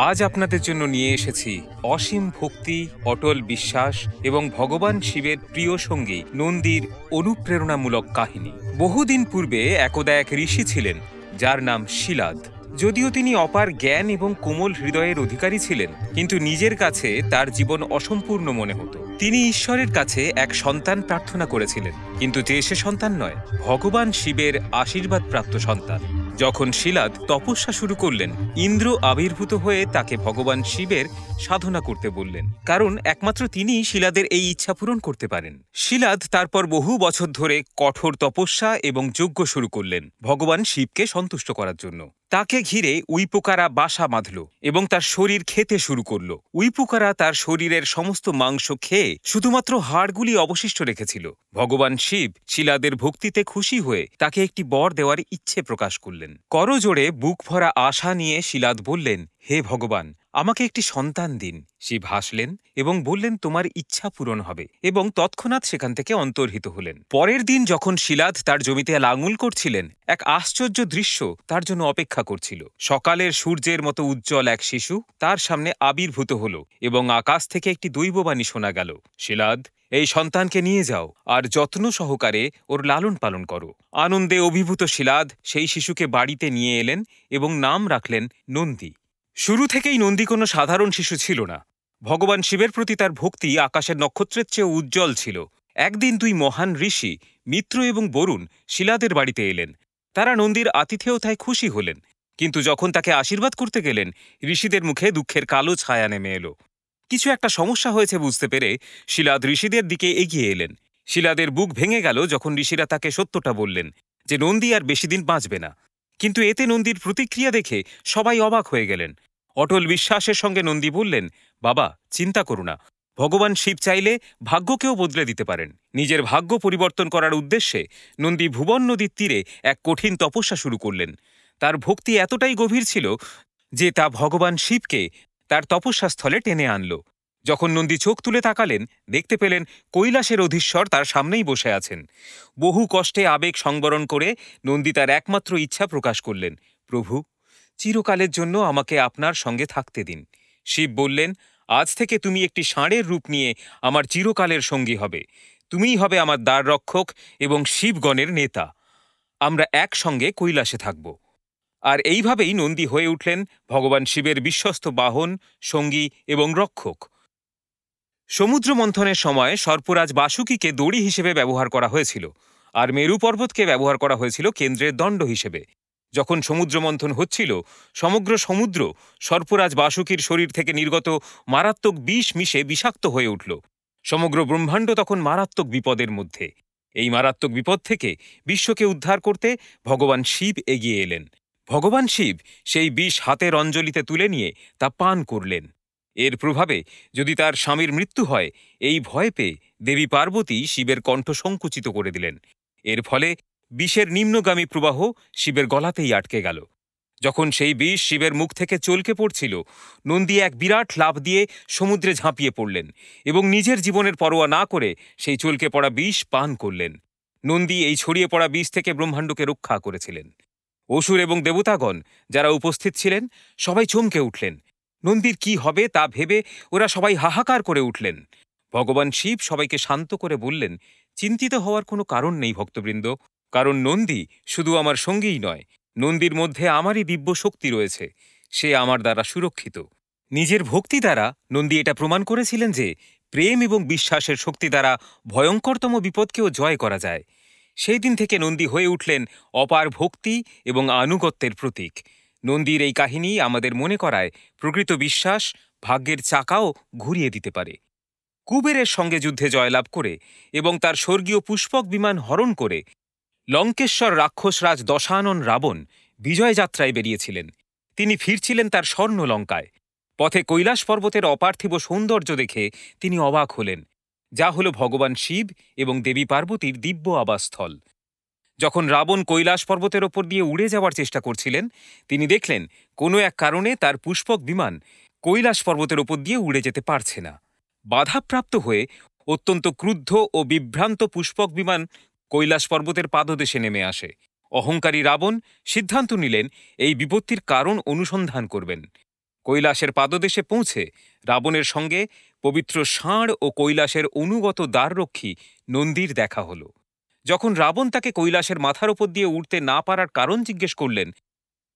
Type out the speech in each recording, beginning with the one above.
আজ আপনাদের জন্য নিয়ে এসেছি অসীম ভক্তি, অটল বিশ্বাস এবং ভগবান শিবের প্রিয় সঙ্গী নন্দীর অনুপ্রেরণামূলক কাহিনী। বহুদিন পূর্বে একদা এক ঋষি ছিলেন যার নাম শিলাদ। যদিও তিনি অপার জ্ঞান এবং কোমল হৃদয়ের অধিকারী ছিলেন, কিন্তু নিজের কাছে তার জীবন অসম্পূর্ণ মনে হতো। তিনি ঈশ্বরের কাছে এক সন্তান প্রার্থনা করেছিলেন, কিন্তু যে সে সন্তান নয়, ভগবান শিবের আশীর্বাদ প্রাপ্ত সন্তান। যখন শিলাদ তপস্যা শুরু করলেন, ইন্দ্র আবির্ভূত হয়ে তাকে ভগবান শিবের সাধনা করতে বললেন, কারণ একমাত্র তিনিই শিলাদের এই ইচ্ছা পূরণ করতে পারেন। শিলাদ তারপর বহু বছর ধরে কঠোর তপস্যা এবং যজ্ঞ শুরু করলেন ভগবান শিবকে সন্তুষ্ট করার জন্য। তাকে ঘিরে উইপোকারা বাসা বাঁধল এবং তার শরীর খেতে শুরু করল। উইপোকারা তার শরীরের সমস্ত মাংস খেয়ে শুধুমাত্র হাড়গুলি অবশিষ্ট রেখেছিল। ভগবান শিব শিলাদের ভক্তিতে খুশি হয়ে তাকে একটি বর দেওয়ার ইচ্ছে প্রকাশ করলেন। করজোড়ে বুক ভরা আশা নিয়ে শিলাদ বললেন, হে ভগবান, আমাকে একটি সন্তান দিন। শিব হাসলেন এবং বললেন, তোমার ইচ্ছা পূরণ হবে, এবং তৎক্ষণাৎ সেখান থেকে অন্তর্হিত হলেন। পরের দিন যখন শিলাদ তার জমিতে লাঙল করছিলেন, এক আশ্চর্য দৃশ্য তার জন্য অপেক্ষা করছিল। সকালের সূর্যের মতো উজ্জ্বল এক শিশু তার সামনে আবির্ভূত হল এবং আকাশ থেকে একটি দৈববাণী শোনা গেল, শিলাদ, এই সন্তানকে নিয়ে যাও আর যত্ন সহকারে ওর লালন পালন করো। আনন্দে অভিভূত শিলাদ সেই শিশুকে বাড়িতে নিয়ে এলেন এবং নাম রাখলেন নন্দী। শুরু থেকেই নন্দী কোনো সাধারণ শিশু ছিল না। ভগবান শিবের প্রতি তার ভক্তি আকাশের নক্ষত্রের চেয়ে উজ্জ্বল ছিল। একদিন দুই মহান ঋষি মিত্র এবং বরুণ শিলাদের বাড়িতে এলেন। তারা নন্দীর আতিথেয়তায় খুশি হলেন, কিন্তু যখন তাকে আশীর্বাদ করতে গেলেন, ঋষিদের মুখে দুঃখের কালো ছায়া নেমে এলো। কিছু একটা সমস্যা হয়েছে বুঝতে পেরে শিলাদ ঋষিদের দিকে এগিয়ে এলেন। শিলাদের বুক ভেঙে গেল যখন ঋষিরা তাকে সত্যটা বললেন যে নন্দী আর বেশি দিন বাঁচবে না। কিন্তু এতে নন্দীর প্রতিক্রিয়া দেখে সবাই অবাক হয়ে গেলেন। অটল বিশ্বাসের সঙ্গে নন্দী বললেন, বাবা, চিন্তা করো না, ভগবান শিব চাইলে ভাগ্যকেও বদলে দিতে পারেন। নিজের ভাগ্য পরিবর্তন করার উদ্দেশ্যে নন্দী ভুবন নদীর তীরে এক কঠিন তপস্যা শুরু করলেন। তার ভক্তি এতটাই গভীর ছিল যে তা ভগবান শিবকে তার তপস্যাস্থলে টেনে আনল। যখন নন্দী চোখ তুলে তাকালেন, দেখতে পেলেন কৈলাসের অধীশ্বর তার সামনেই বসে আছেন। বহু কষ্টে আবেগ সংবরণ করে নন্দী তার একমাত্র ইচ্ছা প্রকাশ করলেন, প্রভু, চিরকালের জন্য আমাকে আপনার সঙ্গে থাকতে দিন। শিব বললেন, আজ থেকে তুমি একটি ষাঁড়ের রূপ নিয়ে আমার চিরকালের সঙ্গী হবে। তুমিই হবে আমার দ্বাররক্ষক এবং শিবগণের নেতা। আমরা একসঙ্গে কৈলাসে থাকব। আর এইভাবেই নন্দী হয়ে উঠলেন ভগবান শিবের বিশ্বস্ত বাহন, সঙ্গী এবং রক্ষক। সমুদ্র মন্থনের সময় সর্পরাজ বাসুকীকে দড়ি হিসেবে ব্যবহার করা হয়েছিল, আর মেরু পর্বতকে ব্যবহার করা হয়েছিল কেন্দ্রের দণ্ড হিসেবে। যখন সমুদ্র মন্থন হচ্ছিল, সমগ্র সমুদ্র সর্পরাজ বাসুকীর শরীর থেকে নির্গত মারাত্মক বিষ মিশে বিষাক্ত হয়ে উঠল। সমগ্র ব্রহ্মাণ্ড তখন মারাত্মক বিপদের মধ্যে। এই মারাত্মক বিপদ থেকে বিশ্বকে উদ্ধার করতে ভগবান শিব এগিয়ে এলেন। ভগবান শিব সেই বিষ হাতের অঞ্জলিতে তুলে নিয়ে তা পান করলেন। এর প্রভাবে যদি তার স্বামীর মৃত্যু হয়, এই ভয় পেয়ে দেবী পার্বতী শিবের কণ্ঠ সংকুচিত করে দিলেন। এর ফলে বিষের নিম্নগামী প্রবাহ শিবের গলাতেই আটকে গেল। যখন সেই বিষ শিবের মুখ থেকে চলকে পড়ছিল, নন্দী এক বিরাট লাফ দিয়ে সমুদ্রে ঝাঁপিয়ে পড়লেন এবং নিজের জীবনের পরোয়া না করে সেই চলকে পড়া বিষ পান করলেন। নন্দী এই ছড়িয়ে পড়া বিষ থেকে ব্রহ্মাণ্ডকে রক্ষা করেছিলেন। অসুর এবং দেবতাগণ যারা উপস্থিত ছিলেন, সবাই চমকে উঠলেন। নন্দীর কি হবে তা ভেবে ওরা সবাই হাহাকার করে উঠলেন। ভগবান শিব সবাইকে শান্ত করে বললেন, চিন্তিত হওয়ার কোনো কারণ নেই ভক্তবৃন্দ, কারণ নন্দী শুধু আমার সঙ্গীই নয়, নন্দীর মধ্যে আমারই দিব্য শক্তি রয়েছে। সে আমার দ্বারা সুরক্ষিত। নিজের ভক্তি দ্বারা নন্দী এটা প্রমাণ করেছিলেন যে প্রেম এবং বিশ্বাসের শক্তি দ্বারা ভয়ঙ্করতম বিপদকেও জয় করা যায়। সেই দিন থেকে নন্দী হয়ে উঠলেন অপার ভক্তি এবং আনুগত্যের প্রতীক। নন্দীর এই কাহিনী আমাদের মনে করায় প্রকৃত বিশ্বাস ভাগ্যের চাকাও ঘুরিয়ে দিতে পারে। কুবেরের সঙ্গে যুদ্ধে জয়লাভ করে এবং তার স্বর্গীয় পুষ্পক বিমান হরণ করে লঙ্কেশ্বর রাক্ষসরাজ দশানন রাবণ বিজয়যাত্রায় বেরিয়েছিলেন। তিনি ফিরছিলেন তার স্বর্ণ লঙ্কায়। পথে কৈলাস পর্বতের অপার্থিব সৌন্দর্য দেখে তিনি অবাক হলেন, যা হল ভগবান শিব এবং দেবী পার্বতীর দিব্য আবাসস্থল। যখন রাবণ কৈলাস পর্বতের ওপর দিয়ে উড়ে যাওয়ার চেষ্টা করছিলেন, তিনি দেখলেন কোনো এক কারণে তার পুষ্পক বিমান কৈলাস পর্বতের ওপর দিয়ে উড়ে যেতে পারছে না। বাধাপ্রাপ্ত হয়ে অত্যন্ত ক্রুদ্ধ ও বিভ্রান্ত পুষ্পক বিমান কৈলাস পর্বতের পাদদেশে নেমে আসে। অহংকারী রাবণ সিদ্ধান্ত নিলেন এই বিপত্তির কারণ অনুসন্ধান করবেন। কৈলাসের পাদদেশে পৌঁছে রাবণের সঙ্গে পবিত্র ষাঁড় ও কৈলাসের অনুগত দ্বাররক্ষী নন্দীর দেখা হল। যখন রাবণ তাকে কৈলাসের মাথার ওপর দিয়ে উঠতে না পারার কারণ জিজ্ঞেস করলেন,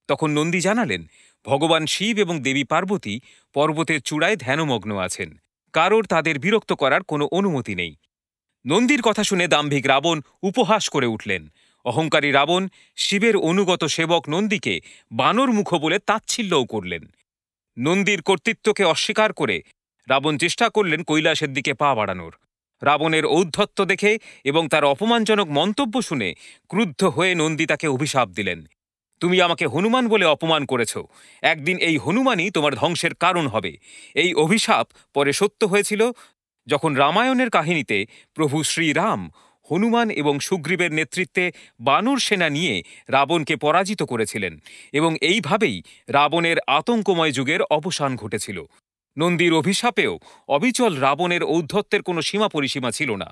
তখন নন্দী জানালেন ভগবান শিব এবং দেবী পার্বতী পর্বতের চূড়ায় ধ্যানমগ্ন আছেন, কারোর তাদের বিরক্ত করার কোনো অনুমতি নেই। নন্দীর কথা শুনে দাম্ভিক রাবণ উপহাস করে উঠলেন। অহংকারী রাবণ শিবের অনুগত সেবক নন্দীকে বানর মুখ বলে তাচ্ছিল্যও করলেন। নন্দীর কর্তৃত্বকে অস্বীকার করে রাবণ চেষ্টা করলেন কৈলাসের দিকে পা বাড়ানোর। রাবণের ঔদ্ধত্য দেখে এবং তার অপমানজনক মন্তব্য শুনে ক্রুদ্ধ হয়ে নন্দী তাকে অভিশাপ দিলেন। তুমি আমাকে হনুমান বলে অপমান করেছ, একদিন এই হনুমানই তোমার ধ্বংসের কারণ হবে। এই অভিশাপ পরে সত্য হয়েছিল যখন রামায়ণের কাহিনীতে প্রভু শ্রীরাম হনুমান এবং সুগ্রীবের নেতৃত্বে বানর সেনা নিয়ে রাবণকে পরাজিত করেছিলেন, এবং এইভাবেই রাবণের আতঙ্কময় যুগের অবসান ঘটেছিল। নন্দীর অভিশাপেও অবিচল রাবণের ঔদ্ধত্যের কোনো সীমা পরিসীমা ছিল না।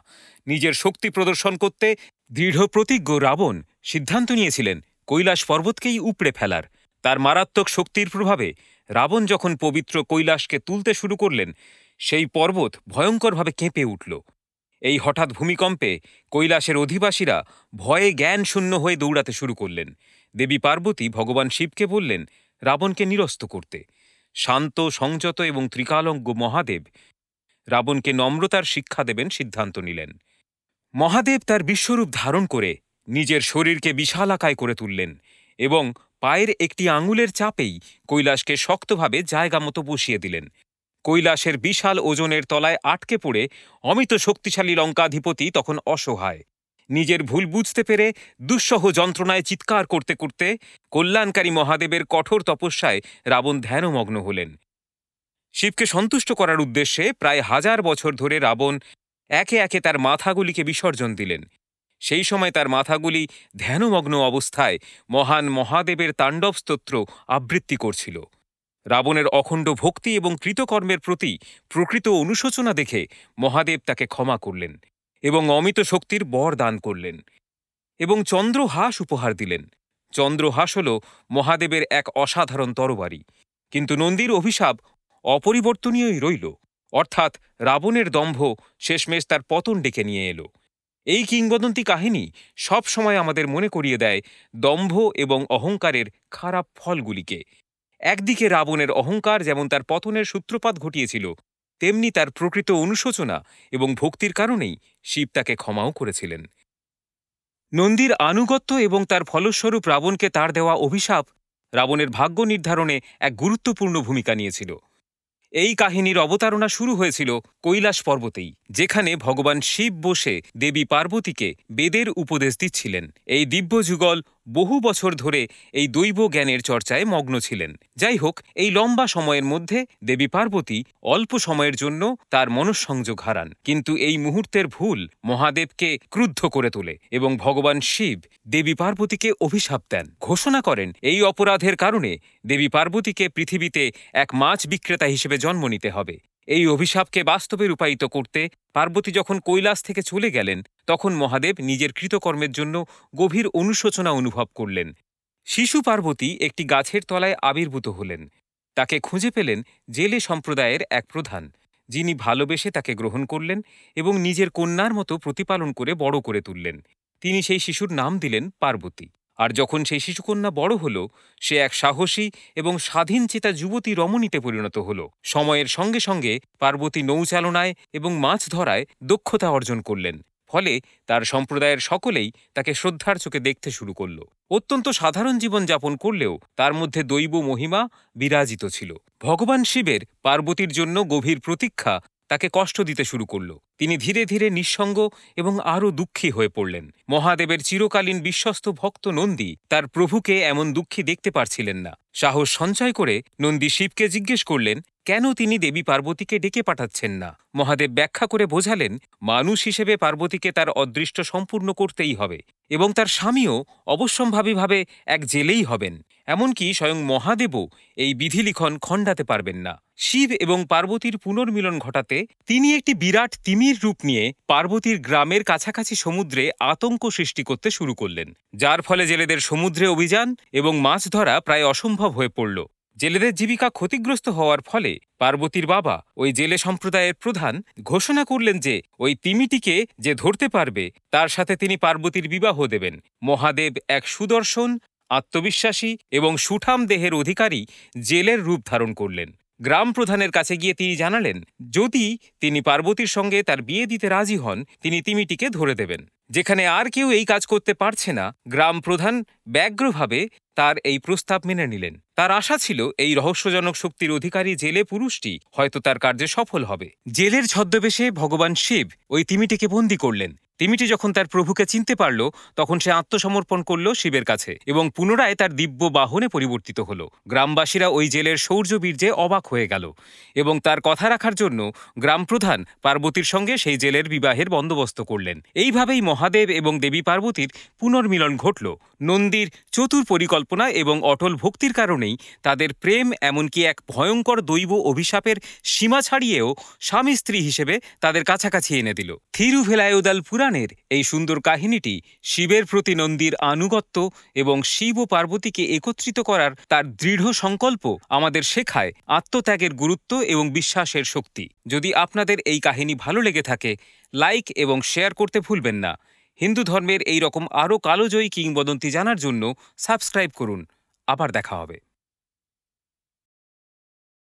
নিজের শক্তি প্রদর্শন করতে দৃঢ় প্রতিজ্ঞ রাবণ সিদ্ধান্ত নিয়েছিলেন কৈলাস পর্বতকেই উপড়ে ফেলার। তার মারাত্মক শক্তির প্রভাবে রাবণ যখন পবিত্র কৈলাসকে তুলতে শুরু করলেন, সেই পর্বত ভয়ঙ্করভাবে কেঁপে উঠল। এই হঠাৎ ভূমিকম্পে কৈলাসের অধিবাসীরা ভয়ে জ্ঞান শূন্য হয়ে দৌড়াতে শুরু করলেন। দেবী পার্বতী ভগবান শিবকে বললেন রাবণকে নিরস্ত করতে। শান্ত, সংযত এবং ত্রিকালজ্ঞ মহাদেব রাবণকে নম্রতার শিক্ষা দেবেন সিদ্ধান্ত নিলেন। মহাদেব তার বিশ্বরূপ ধারণ করে নিজের শরীরকে বিশালাকায় করে তুললেন এবং পায়ের একটি আঙুলের চাপেই কৈলাসকে শক্তভাবে জায়গা মতো বসিয়ে দিলেন। কৈলাসের বিশাল ওজনের তলায় আটকে পড়ে অমিত শক্তিশালী লঙ্কাধিপতি তখন অসহায়। নিজের ভুল বুঝতে পেরে দুঃসহ যন্ত্রণায় চিৎকার করতে করতে কল্যাণকারী মহাদেবের কঠোর তপস্যায় রাবণ ধ্যানমগ্ন হলেন। শিবকে সন্তুষ্ট করার উদ্দেশ্যে প্রায় 1000 বছর ধরে রাবণ একে একে তার মাথাগুলিকে বিসর্জন দিলেন। সেই সময় তার মাথাগুলি ধ্যানমগ্ন অবস্থায় মহান মহাদেবের তাণ্ডব স্তোত্র আবৃত্তি করছিল। রাবণের অখণ্ড ভক্তি এবং কৃতকর্মের প্রতি প্রকৃত অনুশোচনা দেখে মহাদেব তাকে ক্ষমা করলেন এবং অমিত শক্তির বর দান করলেন এবং চন্দ্রহাস উপহার দিলেন। চন্দ্রহাস হল মহাদেবের এক অসাধারণ তরবারি, কিন্তু নন্দীর অভিশাপ অপরিবর্তনীয়ই রইল, অর্থাৎ রাবণের দম্ভ শেষমেশ তার পতন ডেকে নিয়ে এলো। এই কিংবদন্তি কাহিনী সব সময় আমাদের মনে করিয়ে দেয় দম্ভ এবং অহংকারের খারাপ ফলগুলিকে। একদিকে রাবণের অহংকার যেমন তার পতনের সূত্রপাত ঘটিয়েছিল, তেমনি তার প্রকৃত অনুশোচনা এবং ভক্তির কারণেই শিব তাকে ক্ষমাও করেছিলেন। নন্দীর আনুগত্য এবং তার ফলস্বরূপ রাবণকে তার দেওয়া অভিশাপ রাবণের ভাগ্য নির্ধারণে এক গুরুত্বপূর্ণ ভূমিকা নিয়েছিল। এই কাহিনীর অবতারণা শুরু হয়েছিল কৈলাস পর্বতেই, যেখানে ভগবান শিব বসে দেবী পার্বতীকে বেদের উপদেশ দিচ্ছিলেন। এই দিব্য যুগল বহু বছর ধরে এই দৈব জ্ঞানের চর্চায় মগ্ন ছিলেন। যাই হোক, এই লম্বা সময়ের মধ্যে দেবী পার্বতী অল্প সময়ের জন্য তার মনঃসংযোগ হারান, কিন্তু এই মুহূর্তের ভুল মহাদেবকে ক্রুদ্ধ করে তোলে এবং ভগবান শিব দেবী পার্বতীকে অভিশাপ দেন। ঘোষণা করেন এই অপরাধের কারণে দেবী পার্বতীকে পৃথিবীতে এক মাছ বিক্রেতা হিসেবে জন্ম নিতে হবে। এই অভিশাপকে বাস্তবে রূপায়িত করতে পার্বতী যখন কৈলাস থেকে চলে গেলেন, তখন মহাদেব নিজের কৃতকর্মের জন্য গভীর অনুশোচনা অনুভব করলেন। শিশু পার্বতী একটি গাছের তলায় আবির্ভূত হলেন। তাকে খুঁজে পেলেন জেলে সম্প্রদায়ের এক প্রধান, যিনি ভালোবেসে তাকে গ্রহণ করলেন এবং নিজের কন্যার মতো প্রতিপালন করে বড় করে তুললেন। তিনি সেই শিশুর নাম দিলেন পার্বতী। আর যখন সেই শিশুকন্যা বড় হল, সে এক সাহসী এবং স্বাধীনচেতা যুবতী রমণীতে পরিণত হল। সময়ের সঙ্গে সঙ্গে পার্বতী নৌচালনায় এবং মাছ ধরায় দক্ষতা অর্জন করলেন। ফলে তার সম্প্রদায়ের সকলেই তাকে শ্রদ্ধার চোখে দেখতে শুরু করল। অত্যন্ত সাধারণ জীবন যাপন করলেও তার মধ্যে দৈব মহিমা বিরাজিত ছিল। ভগবান শিবের পার্বতীর জন্য গভীর প্রতীক্ষা তাকে কষ্ট দিতে শুরু করল। তিনি ধীরে ধীরে নিঃসঙ্গ এবং আরও দুঃখী হয়ে পড়লেন। মহাদেবের চিরকালীন বিশ্বস্ত ভক্ত নন্দী তার প্রভুকে এমন দুঃখী দেখতে পারছিলেন না। সাহস সঞ্চয় করে নন্দী শিবকে জিজ্ঞেস করলেন কেন তিনি দেবী পার্বতীকে ডেকে পাঠাচ্ছেন না। মহাদেব ব্যাখ্যা করে বোঝালেন মানুষ হিসেবে পার্বতীকে তার অদৃষ্ট সম্পূর্ণ করতেই হবে এবং তার স্বামীও অবশ্যম্ভাবীভাবে এক জেলেই হবেন। এমনকি স্বয়ং মহাদেবও এই বিধিলিখন খণ্ডাতে পারবেন না। শিব এবং পার্বতীর পুনর্মিলন ঘটাতে তিনি একটি বিরাট তিমির রূপ নিয়ে পার্বতীর গ্রামের কাছাকাছি সমুদ্রে আতঙ্ক সৃষ্টি করতে শুরু করলেন, যার ফলে জেলেদের সমুদ্রে অভিযান এবং মাছ ধরা প্রায় অসম্ভব হয়ে পড়ল। জেলেদের জীবিকা ক্ষতিগ্রস্ত হওয়ার ফলে পার্বতীর বাবা ওই জেলে সম্প্রদায়ের প্রধান ঘোষণা করলেন যে ওই তিমিটিকে যে ধরতে পারবে তার সাথে তিনি পার্বতীর বিবাহ দেবেন। মহাদেব এক সুদর্শন, আত্মবিশ্বাসী এবং সুঠাম দেহের অধিকারী জেলের রূপ ধারণ করলেন। গ্রাম প্রধানের কাছে গিয়ে তিনি জানালেন যদি তিনি পার্বতীর সঙ্গে তার বিয়ে দিতে রাজি হন তিনি তিমিটিকে ধরে দেবেন। যেখানে আর কেউ এই কাজ করতে পারছে না, গ্রাম প্রধান ব্যগ্রভাবে তার এই প্রস্তাব মেনে নিলেন। তার আশা ছিল এই রহস্যজনক শক্তির অধিকারী জেলে পুরুষটি হয়তো তার কার্যে সফল হবে। জেলের ছদ্মবেশে ভগবান শিব ওই তিমিটিকে বন্দী করলেন। তিমিটি যখন তার প্রভুকে চিনতে পারল তখন সে আত্মসমর্পণ করল শিবের কাছে এবং পুনরায় তার দিব্য বাহনে পরিবর্তিত হল। গ্রামবাসীরা ওই জেলের শৌর্যবীর্যে অবাক হয়ে গেল এবং তার কথা রাখার জন্য গ্রাম প্রধান পার্বতীর সঙ্গে সেই জেলের বিবাহের বন্দোবস্ত করলেন। এইভাবেই মহাদেব এবং দেবী পার্বতীর পুনর্মিলন ঘটল। নন্দীর চতুর পরিকল্পনা এবং অটল ভক্তির কারণেই তাদের প্রেম এমনকি এক ভয়ঙ্কর দৈব অভিশাপের সীমা ছাড়িয়েও স্বামী স্ত্রী হিসেবে তাদের কাছাকাছি এনে দিল। থিরুভেলায়ুদাল পুরাণের এই সুন্দর কাহিনীটি শিবের প্রতি নন্দীর আনুগত্য এবং শিব ও পার্বতীকে একত্রিত করার তার দৃঢ় সংকল্প আমাদের শেখায় আত্মত্যাগের গুরুত্ব এবং বিশ্বাসের শক্তি। যদি আপনাদের এই কাহিনী ভালো লেগে থাকে লাইক এবং শেয়ার করতে ভুলবেন না। হিন্দু ধর্মের এই রকম আরও কালজয়ী কিংবদন্তি জানার জন্য সাবস্ক্রাইব করুন। আবার দেখা হবে।